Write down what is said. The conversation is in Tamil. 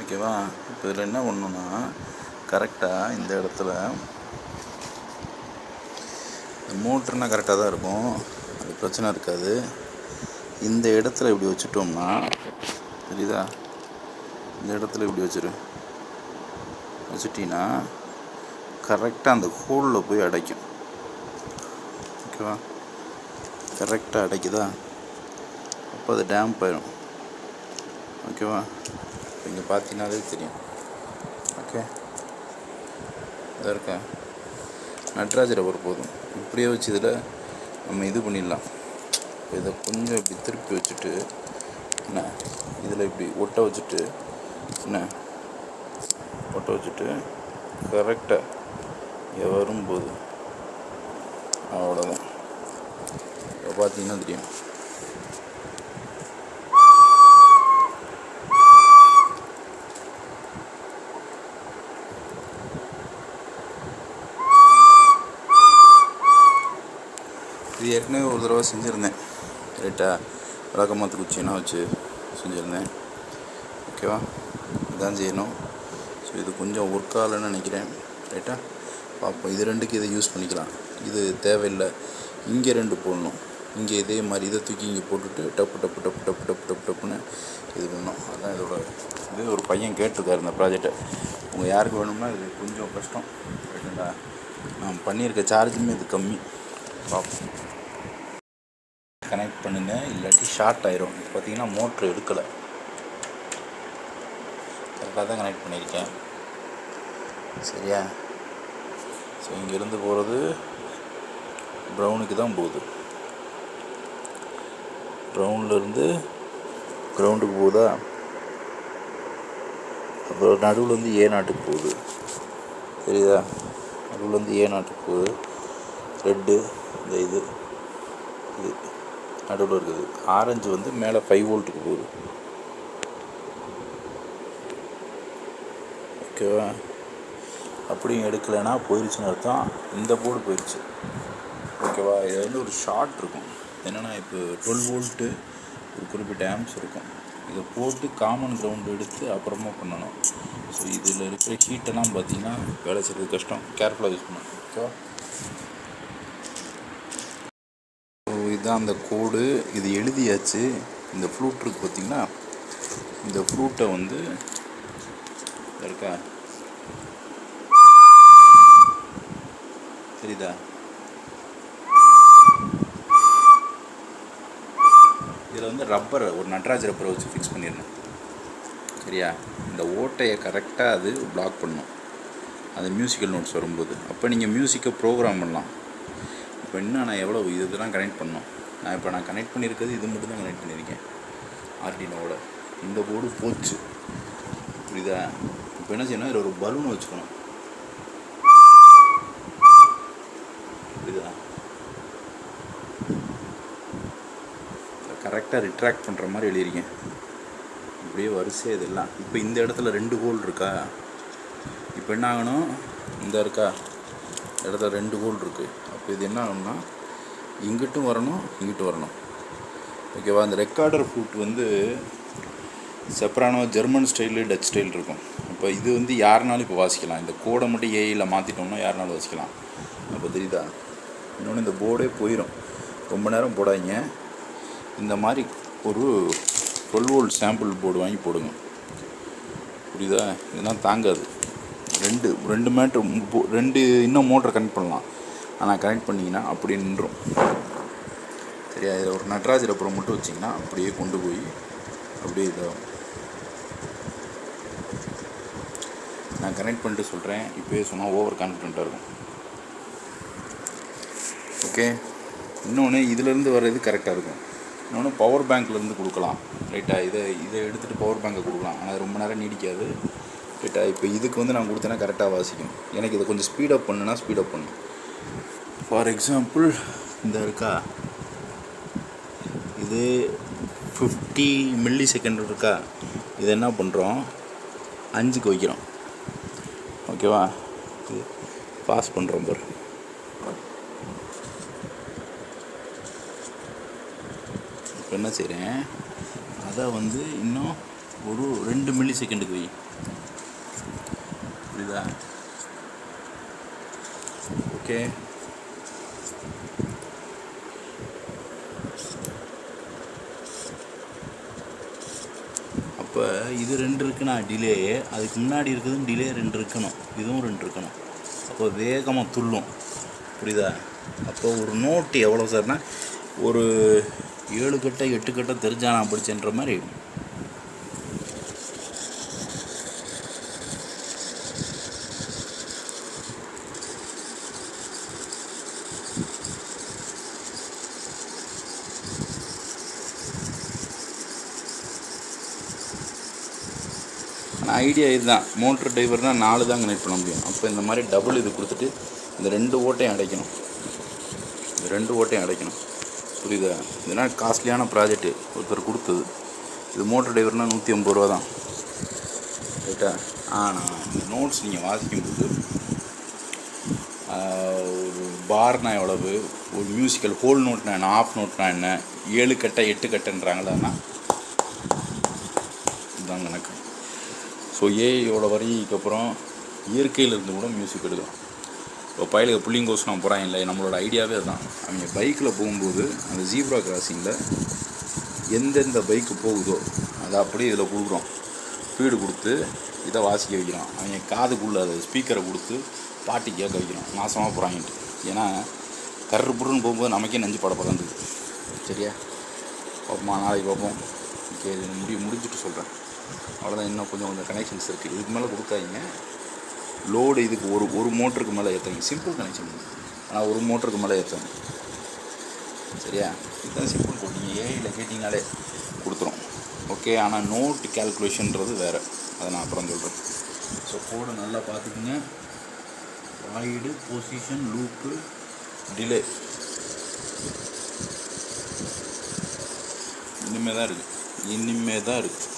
ஓகேவா. இப்போ இதில் என்ன பண்ணணுன்னா, கரெக்டாக இந்த இடத்துல மோட்ருனால் கரெக்டாக தான் இருக்கும், அது பிரச்சனை இருக்காது. இந்த இடத்துல இப்படி வச்சுட்டோம்னா தெரியுதா, இந்த இடத்துல இப்படி வச்சுட்டிங்கன்னா கரெக்டாக அந்த ஹோலில் போய் அடைக்கும். ஓகேவா, கரெக்டாக அடைக்குதா, அப்போ அது டேம்ப் ஆயிடும். ஓகேவா, இங்கே பார்த்தீங்கன்னாலே தெரியும். ஓகே, இதாக இருக்கா, நட்ராஜ் ரப்பர் போதும். இப்படியே வச்சு இதில் நம்ம இது பண்ணிடலாம். இதை கொஞ்சம் இப்படி திருப்பி வச்சுட்டு என்ன, இதில் இப்படி ஒட்ட வச்சுட்டு கரெக்டாக வரும்போது அவ்வளோதான். இப்போ பார்த்தீங்கன்னா தெரியும். இது ஏற்கனவே ஒரு தடவை செஞ்சுருந்தேன் ரைட்டாக, விளக்கமாற்று குச்சியெல்லாம் வச்சு செஞ்சுருந்தேன். ஓகேவா, இதான் செய்யணும். ஸோ இது கொஞ்சம் ஒர்க் ஆகலைன்னு நினைக்கிறேன். ரைட்டாக பார்ப்போம். இது ரெண்டுக்கு இதை யூஸ் பண்ணிக்கலாம். இது தேவையில்லை, இங்கே 2 போடணும். இங்கே இதே மாதிரி இதை தூக்கி இங்கே போட்டுட்டு டப்பு டப்பு டப்பு டப்பு டப்பு டப்பு டப்புன்னு இது பண்ணணும். அதுதான் இதோட இது. ஒரு பையன் கேட்டிருக்காரு இந்த ப்ராஜெக்டை. உங்கள் யாருக்கு வேணும்னா இது கொஞ்சம் கஷ்டம். ரைட்டுங்களா, நான் பண்ணியிருக்க சார்ஜுமே இது கம்மி. பார்ப்போம். கனெக்ட் பண்ணுங்கள், இல்லாட்டி ஷார்ட் ஆயிரும். பார்த்தீங்கன்னா மோட்ரு எடுக்கலை, கரெக்டாக தான் கனெக்ட் பண்ணியிருக்கேன். சரியா, ஸோ இங்கேருந்து போகிறது ப்ரௌனுக்கு தான் போகுது, ப்ரௌன்லேருந்து கிரவுண்டுக்கு போகுதா, அப்புறம் நடுவில் ஏ நாட்டுக்கு போகுது. தெரியுதா, நடுவில் ஏ நாட்டுக்கு போகுது. ரெட்டு இந்த இது நடுவில் இருக்குது. ஆரஞ்சு மேலே 5 வோல்ட்டுக்கு போகுது. ஓகேவா, அப்படியும் எடுக்கலைன்னா போயிடுச்சுன்னு அர்த்தம். இந்த போர்டு போயிடுச்சு. ஓகேவா, இது ஒரு ஷார்ட் இருக்கும். என்னென்னா இப்போ 12 வோல்ட்டு ஒரு குறிப்பிட்ட ஆம்ப்ஸ் இருக்கும். இதை போட்டு காமன் கிரவுண்டு எடுத்து அப்புறமா பண்ணணும். ஸோ இதில் இருக்கிற ஹீட்டெல்லாம் பார்த்திங்கன்னா வேலை செய்கிறது கஷ்டம். கேர்ஃபுல்லாக யூஸ் பண்ணணும். ஓகேவா, இதுதான் அந்த கோடு. இது எழுதியாச்சு. இந்த ஃப்ளூட் இருக்குது பார்த்திங்கன்னா, இந்த ஃப்ளூட்டை இருக்கா, தெரியுதா, இதில் ரப்பரை ஒரு நட்ராஜ் ரப்பரை வச்சு ஃபிக்ஸ் பண்ணிடணும். சரியா, இந்த ஓட்டையை கரெக்டாக அது பிளாக் பண்ணணும். அது மியூசிக்கல் நோட்ஸ் வரும்போது அப்போ நீங்கள் மியூசிக்கை ப்ரோக்ராம் பண்ணலாம். இப்போ இன்னும் நான் எவ்வளோ இதெல்லாம் கனெக்ட் பண்ணோம். நான் கனெக்ட் பண்ணியிருக்கிறது இது மட்டும் தான் கனெக்ட் பண்ணியிருக்கேன் ஆர்டினோவோட. இந்த போர்டு போச்சு. புரியுதா, இப்போ என்ன செய்யணும், இதில் ஒரு பலூன் வச்சுக்கணும். புரியுதா, கரெக்டாக ரிட்ராக்ட் பண்ணுற மாதிரி எழுதிருக்கேன். இப்படியே வரிசை இதெல்லாம். இப்போ இந்த இடத்துல 2 ஹோல் இருக்கா. இப்போ என்ன ஆகணும், இந்த இருக்கா இடத்துல 2 ஹோல் இருக்குது. அப்போ இது என்ன ஆகணும்னா இங்கிட்டும் வரணும், இங்கிட்டும் வரணும். ஓகேவா, அந்த recorder flute soprano German style Dutch style இருக்கும். இப்போ இது யாருனாலும் இப்போ வாசிக்கலாம். இந்த கோடை மட்டும் ஏஐயில் மாற்றிட்டோம்னா யாருனாலும் வாசிக்கலாம். அப்போ தெரியுதா, இன்னொன்று இந்த போர்டே போயிடும். ரொம்ப நேரம் போடாதீங்க. இந்த மாதிரி ஒரு 12 வோல்ட் சாம்பிள் போர்டு வாங்கி போடுங்க. புரியுதா, இதெல்லாம் தாங்காது. ரெண்டு மேட்ரு 2 இன்னும் மோட்டரை கனெக்ட் பண்ணலாம். ஆனால் கனெக்ட் பண்ணிங்கன்னா அப்படியே நின்றும். சரியா, இதில் ஒரு நட்ராஜ் ரப்பரை மட்டும் வச்சிங்கன்னா அப்படியே கொண்டு போய் அப்படியே இதாகும். நான் கனெக்ட் பண்ணிட்டு சொல்கிறேன். இப்போயே சொன்னால் ஓவர் கான்ஃபிடென்ட்டாக இருக்கும். ஓகே, இன்னொன்று இதிலேருந்து வர்றது கரெக்டாக இருக்கும். இன்னொன்று பவர் பேங்க்லேருந்து கொடுக்கலாம். ரைட்டாக, இதை எடுத்துகிட்டு பவர் பேங்கை கொடுக்கலாம். ஆனால் ரொம்ப நேரம் நீடிக்காது. ரைட்டாக, இப்போ இதுக்கு நான் கொடுத்தேன்னா கரெக்டாக வாசிக்கும். எனக்கு இதை கொஞ்சம் ஸ்பீடப் பண்ணுன்னா ஸ்பீடப் பண்ணும். ஃபார் எக்ஸாம்பிள் இந்த இருக்கா, இது 50 மில்லி செகண்ட் இருக்கா. இது என்ன பண்ணுறோம், 5க்கு வைக்கிறோம். ஓகேவா, இது பாஸ் பண்ணுறோம் பாரு. இப்போ என்ன செய்கிறேன், அதை இன்னும் ஒரு 2 மில்லி செகண்டுக்கு வை. புரியுதா? ஓகே. அப்போ இது 2 இருக்குன்னா டிலே, அதுக்கு முன்னாடி இருக்கிறதும் டிலே 2 இருக்கணும், இதுவும் 2 இருக்கணும். அப்போ வேகமாக துள்ளும். புரியுதா? அப்போ ஒரு நோட்டு எவ்வளோ சார்னா ஒரு 7 கட்டை 8 கட்டை தெரிஞ்சா நான் படிச்சேன்ற மாதிரி. ஆனால் ஐடியா இதுதான், மோட்ரு டிரைவர்னால் 4 தான் கனெக்ட் பண்ண முடியும். அப்போ இந்த மாதிரி டபுள் இது கொடுத்துட்டு இந்த 2 ஓட்டையும் அடைக்கணும், இந்த 2 ஓட்டையும் அடைக்கணும். புரியுதா? இதனால் காஸ்ட்லியான ப்ராஜெக்ட்டு ஒருத்தர் கொடுத்தது. இது மோட்ரு டிரைவர்னால் 150 ரூபா தான், ரைட்டா? ஆனால் இந்த நோட்ஸ் நீங்கள் வாசிக்கும்போது ஒரு பார்னா எவ்வளவு, ஒரு மியூசிக்கல் ஹோல் நோட்னா என்ன, ஆஃப் நோட்னா என்ன, 7 கட்டை 8 கட்டைன்றாங்களா, இதுதான் கணக்கு. ஸோ ஏஐயோட வரிக்கு அப்புறம் இயற்கையிலேருந்து கூட மியூசிக் எடுக்கலாம். இப்போ பயிலுக்கு புள்ளிங்கோஸ் நான் போகிறாங்க இல்லை, நம்மளோட ஐடியாவே அதுதான். அவங்க பைக்கில் போகும்போது அந்த ஜீப்ரா கிராசிங்கில் எந்தெந்த பைக்கு போகுதோ அதை அப்படியே இதில் கொடுக்குறோம், ஸ்பீடு கொடுத்து இதை வாசிக்க வைக்கிறோம். அவங்க காதுக்குள்ளே அதை ஸ்பீக்கரை கொடுத்து பாட்டி கேட்க வைக்கிறோம். நாசமாக போகிறாங்கன்ட்டு. ஏன்னா கருப்புருன்னு போகும்போது நமக்கே நெஞ்சு படப்படந்துது. சரியா? பார்ப்போமா, நாளைக்கு பார்ப்போம். ஓகே, இது முடிச்சுட்டு சொல்கிறேன். அவ்வளோதான். இன்னும் கொஞ்சம் கனெக்ஷன்ஸ் இருக்குது, இதுக்கு மேலே கொடுக்காதீங்க. லோடு இதுக்கு ஒரு மோட்டருக்கு மேலே ஏற்றுங்க, சிம்பிள் கனெக்ஷன். ஆனால் ஒரு மோட்டருக்கு மேலே ஏற்றுங்க. சரியா? இதுதான் சிம்பிள் கோட். நீங்கள் ஏஐயில் கேட்டிங்கனாலே கொடுத்துரும். ஓகே. ஆனால் நோட் கேல்குலேஷன்றது வேறு, அதை நான் அப்புறம் சொல்கிறேன். ஸோ கோடை நல்லா பார்த்துக்குங்க. வாய்டு, பொசிஷன், லூப்பு, டிலே இனிமே தான் இருக்குது.